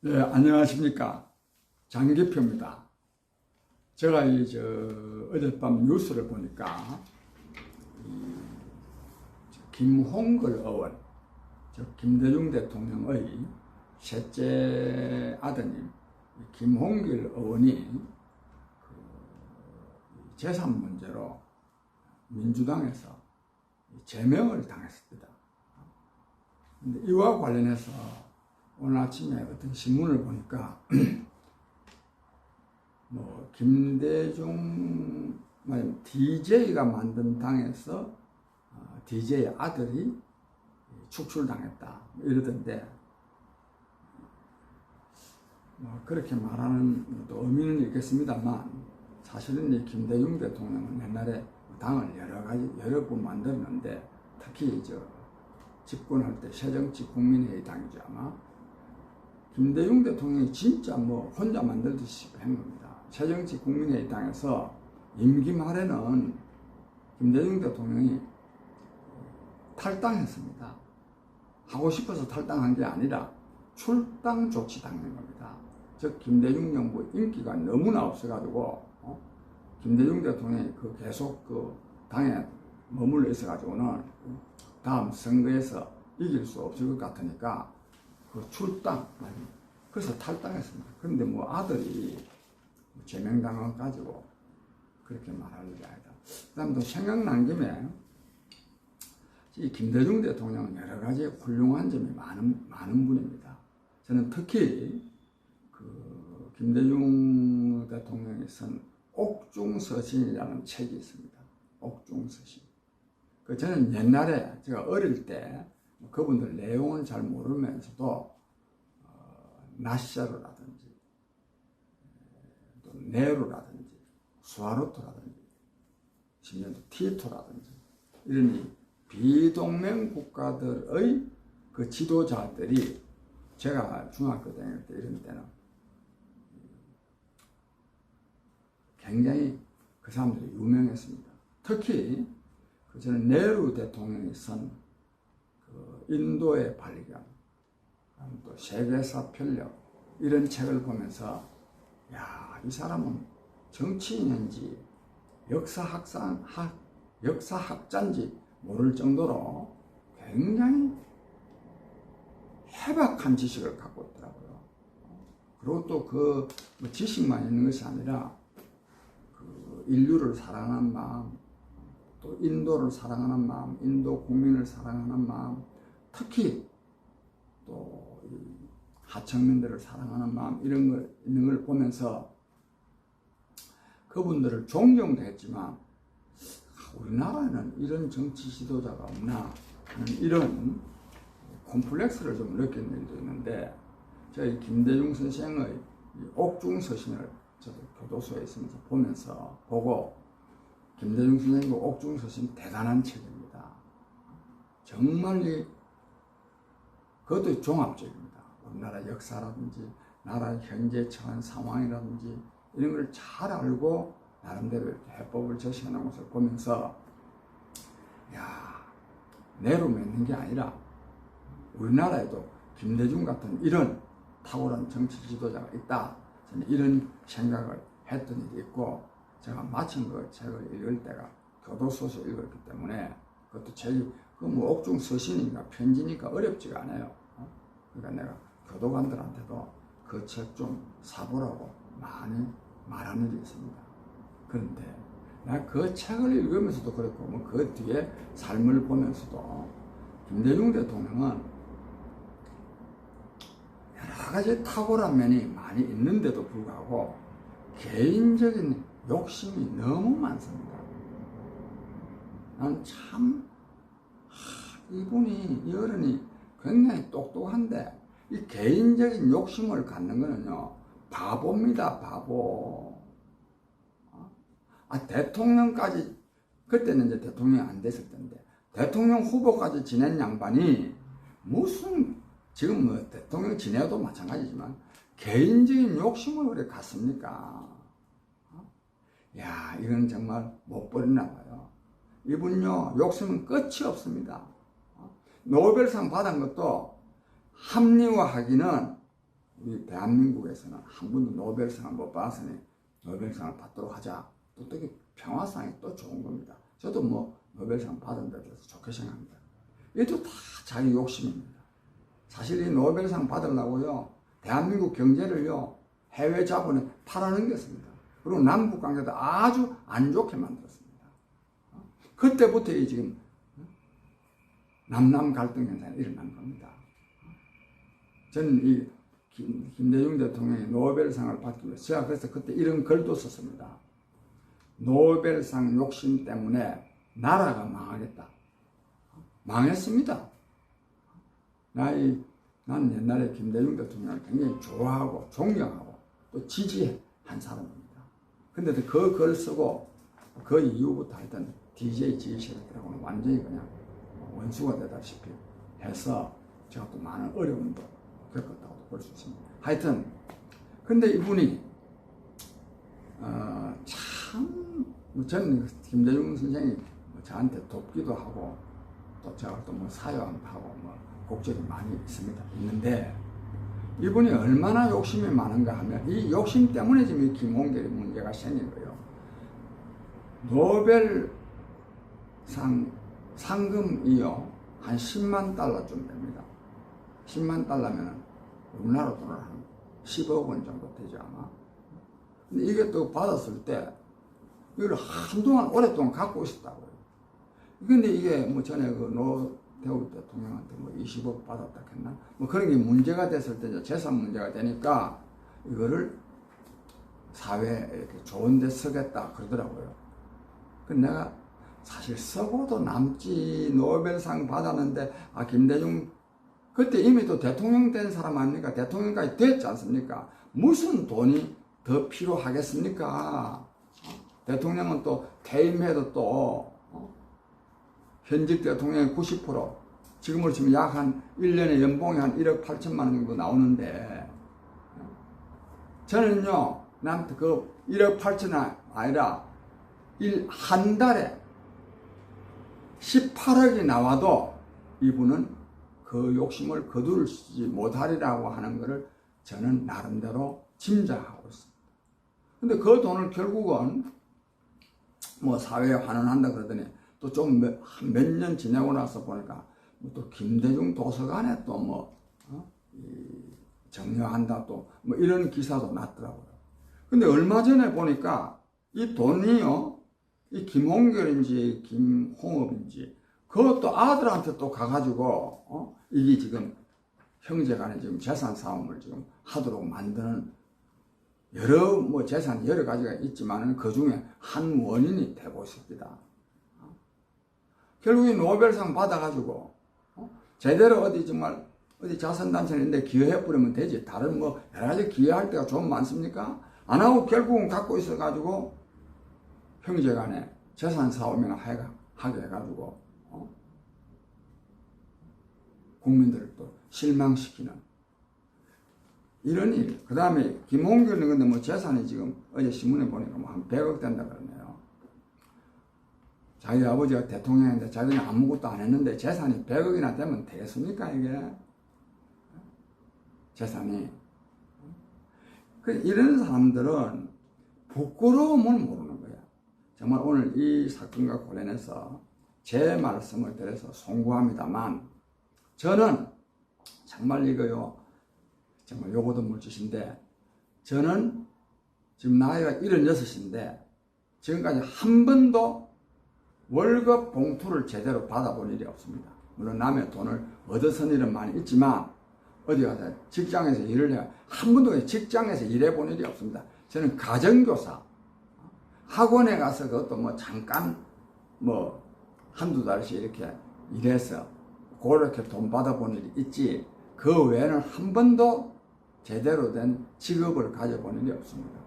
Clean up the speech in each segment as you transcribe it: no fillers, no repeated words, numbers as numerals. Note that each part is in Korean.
네, 안녕하십니까. 장기표입니다. 제가 어젯밤 뉴스를 보니까 김홍걸 의원, 김대중 대통령의 셋째 아드님 김홍길 의원이 재산 문제로 민주당에서 제명을 당했습니다. 근데 이와 관련해서 오늘 아침에 어떤 신문을 보니까 김대중 DJ가 만든 당에서 DJ 아들이 축출당했다 이러던데, 그렇게 말하는 것도 의미는 있겠습니다만, 사실은 이 김대중 대통령은 옛날에 당을 여러 번 만들었는데, 특히 집권할 때 새정치국민회의 당이죠. 아마 김대중 대통령이 진짜 혼자 만들듯이 한 겁니다. 새정치국민회의 당에서 임기 말에는 김대중 대통령이 탈당했습니다. 하고 싶어서 탈당한 게 아니라 출당 조치 당한 겁니다. 즉 김대중 정부 인기가 너무나 없어가지고 김대중 대통령이 계속 당에 머물러 있어가지고는 다음 선거에서 이길 수 없을 것 같으니까 출당, 그래서 탈당했습니다. 그런데 아들이 제명당을 가지고 그렇게 말할 일이 아니다. 그 다음 또 생각난 김에 이 김대중 대통령은 여러 가지 훌륭한 점이 많은 분입니다. 저는 특히 김대중 대통령이 쓴 옥중서신이라는 책이 있습니다. 옥중서신. 저는 옛날에 제가 어릴 때 그분들 내용을 잘 모르면서도 나시자루라든지 또 네루라든지 수하르토라든지 심지어 티토라든지 이런 이 비동맹 국가들의 그 지도자들이, 제가 중학교 다닐 때 이런 때는 굉장히 그 사람들이 유명했습니다. 특히 저는 네루 대통령이 쓴 인도의 발견, 또 세계사 편력 이런 책을 보면서 이 사람은 정치인인지 역사학자인지 모를 정도로 굉장히 해박한 지식을 갖고 있더라고요. 그리고 또 지식만 있는 것이 아니라 인류를 사랑하는 마음, 또 인도를 사랑하는 마음, 인도 국민을 사랑하는 마음, 특히 또 하청민들을 사랑하는 마음, 이런 걸 있는 걸 보면서 그분들을 존경도 했지만 우리나라에는 이런 정치 지도자가 없나 하는 이런 콤플렉스를 좀 느낀 일도 있는데, 저희 김대중 선생의 옥중서신을 저도 교도소에 있으면서 보고 김대중 선생님 옥중서신 대단한 책입니다. 정말 그것도 종합적입니다. 우리나라 역사라든지 나라 현재 처한 상황이라든지 이런 걸 잘 알고 나름대로 이렇게 해법을 제시하는 것을 보면서 내로 맺는 게 아니라 우리나라에도 김대중 같은 이런 탁월한 정치 지도자가 있다, 저는 이런 생각을 했던 일이 있고, 제가 마침 그 책을 읽을 때가 교도소에서 읽었기 때문에, 그것도 책이 옥중서신이니까 편지니까 어렵지가 않아요. 그러니까 내가 교도관들한테도 그 책 좀 사보라고 많이 말하는 일이 있습니다. 그런데 내가 그 책을 읽으면서도 그렇고 그 뒤에 삶을 보면서도 김대중 대통령은 여러 가지 탁월한 면이 많이 있는데도 불구하고 개인적인 욕심이 너무 많습니다. 난 참 이 어른이 굉장히 똑똑한데 이 개인적인 욕심을 갖는 거는요 바보입니다. 바보. 대통령까지, 그때는 이제 대통령이 안 됐을 텐데 대통령 후보까지 지낸 양반이 무슨, 지금 대통령 지내도 마찬가지지만 개인적인 욕심을 그래 갖습니까? 이건 정말 못 버리나 봐요. 이분요 욕심은 끝이 없습니다. 노벨상 받은 것도 합리화하기는 우리 대한민국에서는 한 번도 노벨상을 못 받았으니 노벨상을 받도록 하자. 또 특히 평화상이 또 좋은 겁니다. 저도 뭐 노벨상 받은 데 대해서 좋게 생각합니다. 이것도 다 자기 욕심입니다. 사실 이 노벨상 받으려고요, 대한민국 경제를요, 해외 자본에 팔아넘겼습니다. 그리고 남북 관계도 아주 안 좋게 만들었습니다. 그때부터 이 지금 남남 갈등 현상이 일어난 겁니다. 저는 이 김대중 대통령이 노벨상을 받기 위해서 제가 그래서 그때 이런 글도 썼습니다. 노벨상 욕심 때문에 나라가 망하겠다. 망했습니다. 나는 옛날에 김대중 대통령을 굉장히 좋아하고 존경하고 또 지지한 사람입니다. 근데 그 글 쓰고 그 이후부터 하여튼 DJ 지휘실들하고는 완전히 그냥 원수가 되다시피 해서 제가 또 많은 어려움도 겪었다고 볼 수 있습니다. 하여튼 근데 이분이 참 저는 김대중 선생이 저한테 돕기도 하고 또 제가 또 뭐 사회도 하고 뭐 곡절이 많이 있는데 이분이 얼마나 욕심이 많은가 하면 이 욕심 때문에 지금 이 김홍길이 문제가 생긴 거예요. 노벨상 상금이요 한 10만 달러쯤 됩니다. 10만 달러면 우리나라 돈으로 한 10억 원 정도 되죠 아마. 근데 이게 또 받았을 때 이걸 한동안 오랫동안 갖고 있었다고요. 근데 이게 뭐 전에 그 노태우 대통령한테 뭐 20억 받았다 했나? 뭐 그런 게 문제가 됐을 때 재산 문제가 되니까 이거를 사회에 이렇게 좋은 데 쓰겠다 그러더라고요. 근데 내가 사실 쓰고도 남지. 노벨상 받았는데 김대중 그때 이미 또 대통령 된 사람 아닙니까? 대통령까지 됐지 않습니까? 무슨 돈이 더 필요하겠습니까? 대통령은 또 퇴임해도 또 현직 대통령의 90% 지금으로 치면 약 한 1년에 연봉이 한 1억 8천만 원 정도 나오는데 저는요 나한테 그 1억 8천이 아니라 한 달에 18억이 나와도 이분은 그 욕심을 거두지 못하리라고 하는 것을 저는 나름대로 짐작하고 있습니다. 근데 그 돈을 결국은 뭐 사회에 환원한다 그러더니 또 좀 몇 년 지내고 나서 보니까 또 김대중 도서관에 또 뭐 정려한다 또 뭐 이런 기사도 났더라고요. 근데 얼마 전에 보니까 이 돈이요 이 김홍결인지 김홍업인지 그것도 아들한테 또 가가지고 이게 지금 형제간에 지금 재산 싸움을 지금 하도록 만드는 여러 뭐 재산이 여러 가지가 있지만은 그 중에 한 원인이 되고 있습니다. 결국에 노벨상 받아가지고 제대로 어디 정말 어디 자선단체인데 기여해 버리면 되지. 다른 뭐 여러 가지 기여할 때가 좀 많습니까? 안 하고 결국은 갖고 있어가지고 형제간에 재산 싸움이나 하게 해가지고 국민들을 또 실망시키는 이런 일. 그 다음에 김홍길은 근데 뭐 재산이 지금 어제 신문에 보니까 뭐 한 100억 된다 그러네요. 자기 아버지가 대통령인데 자기는 아무것도 안 했는데 재산이 100억이나 되면 되겠습니까 이게? 재산이. 이런 사람들은 부끄러움을 모르는 거야. 정말 오늘 이 사건과 관련해서 제 말씀을 드려서 송구합니다만 저는 정말 이거요 정말 요거도 물짓인데 저는 지금 나이가 76인데 지금까지 한 번도 월급 봉투를 제대로 받아본 일이 없습니다. 물론 남의 돈을 얻어선 일은 많이 있지만 어디 가서 직장에서 일을 해야 한 번도 직장에서 일해본 일이 없습니다. 저는 가정교사 학원에 가서 그것도 뭐 잠깐 뭐 한두 달씩 이렇게 일해서 그렇게 돈 받아본 일이 있지 그 외에는 한 번도 제대로 된 직업을 가져본 일이 없습니다.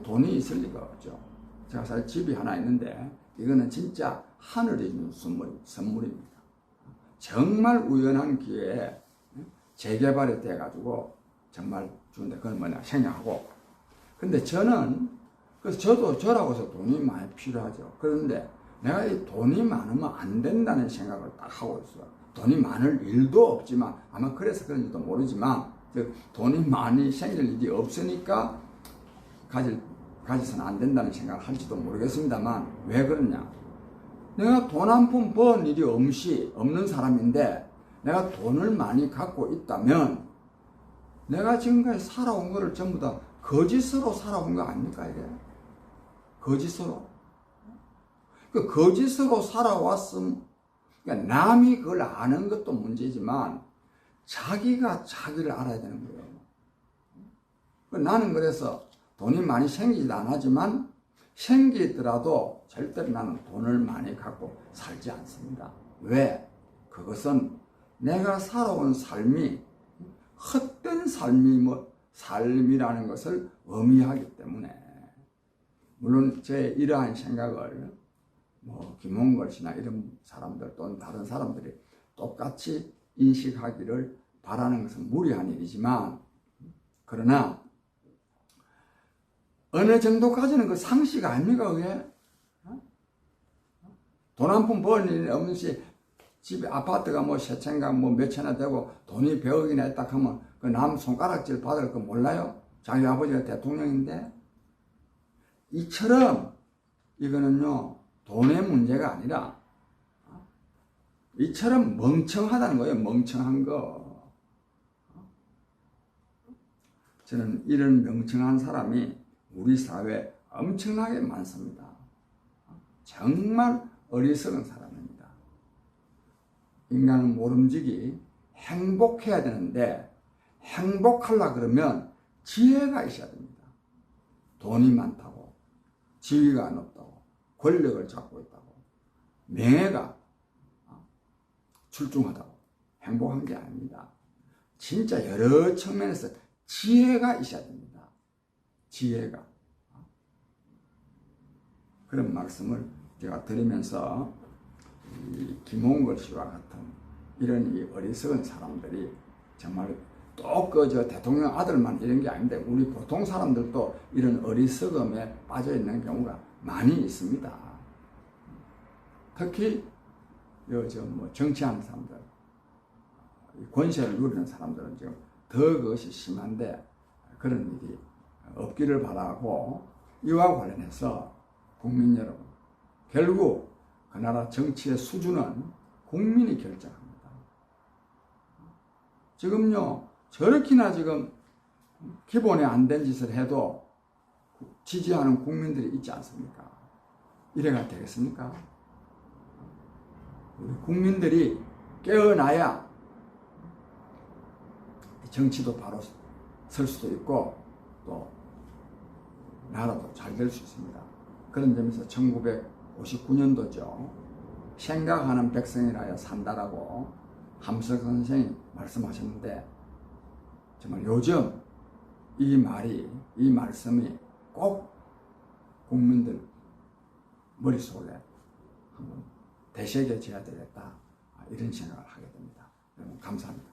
돈이 있을 리가 없죠. 제가 사실 집이 하나 있는데 이거는 진짜 하늘이 준 선물입니다. 정말 우연한 기회에 재개발이 돼가지고 정말 주는데 그건 뭐냐 생략하고 근데 저는 그래서 저라고 해서 돈이 많이 필요하죠. 그런데 내가 이 돈이 많으면 안 된다는 생각을 딱 하고 있어요. 돈이 많을 일도 없지만 아마 그래서 그런지도 모르지만 즉 돈이 많이 생길 일이 없으니까 가지서는 안 된다는 생각을 할지도 모르겠습니다만, 왜 그러냐? 내가 돈 한 푼 번 일이 없는 사람인데 내가 돈을 많이 갖고 있다면 내가 지금까지 살아온 거를 전부 다 거짓으로 살아온 거 아닙니까? 이게 거짓으로. 그 거짓으로 살아왔음. 그러니까 남이 그걸 아는 것도 문제지만 자기가 자기를 알아야 되는 거예요. 나는 그래서 돈이 많이 생기지도 않았지만 생기더라도 절대로 나는 돈을 많이 갖고 살지 않습니다. 왜? 그것은 내가 살아온 삶이 헛된 삶이라는 것을 의미하기 때문에. 물론 제 이러한 생각을 김홍걸 씨나 이런 사람들 또는 다른 사람들이 똑같이 인식하기를 바라는 것은 무리한 일이지만, 그러나 어느 정도까지는 그 상식 아닙니까? 그게 돈 한 푼 버는 일 없는 시 집에 아파트가 세 채인가 몇 채나 되고 돈이 100억이나 했다 하면 그 남 손가락질 받을 거 몰라요? 자기 아버지가 대통령인데. 이처럼 이거는요 돈의 문제가 아니라 이처럼 멍청하다는 거예요. 멍청한 거. 저는 이런 멍청한 사람이 우리 사회에 엄청나게 많습니다. 정말 어리석은 사람입니다. 인간은 모름지기 행복해야 되는데 행복하려 그러면 지혜가 있어야 됩니다. 돈이 많다고, 지위가 높다고, 권력을 잡고 있다고, 명예가 출중하다고 행복한 게 아닙니다. 진짜 여러 측면에서 지혜가 있어야 됩니다. 지혜가. 그런 말씀을 제가 드리면서 김홍걸 씨와 같은 이런 이 어리석은 사람들이 정말 또 저 대통령 아들만 이런 게 아닌데 우리 보통 사람들도 이런 어리석음에 빠져 있는 경우가 많이 있습니다. 특히 정치하는 사람들, 권세를 누리는 사람들은 지금 더 그것이 심한데 그런 일이 없기를 바라고, 이와 관련해서 국민 여러분, 결국 그 나라 정치의 수준은 국민이 결정합니다. 지금요 저렇게나 지금 기본에 안 된 짓을 해도 지지하는 국민들이 있지 않습니까? 이래가 되겠습니까? 우리 국민들이 깨어나야 정치도 바로 설 수도 있고 또 나라도 잘 될 수 있습니다. 그런 점에서 1959년도죠. 생각하는 백성이라야 산다라고 함석 선생이 말씀하셨는데, 정말 요즘 이 말씀이 꼭 국민들 머릿속에 한번 되새겨져야 되겠다, 이런 생각을 하게 됩니다. 여러분 감사합니다.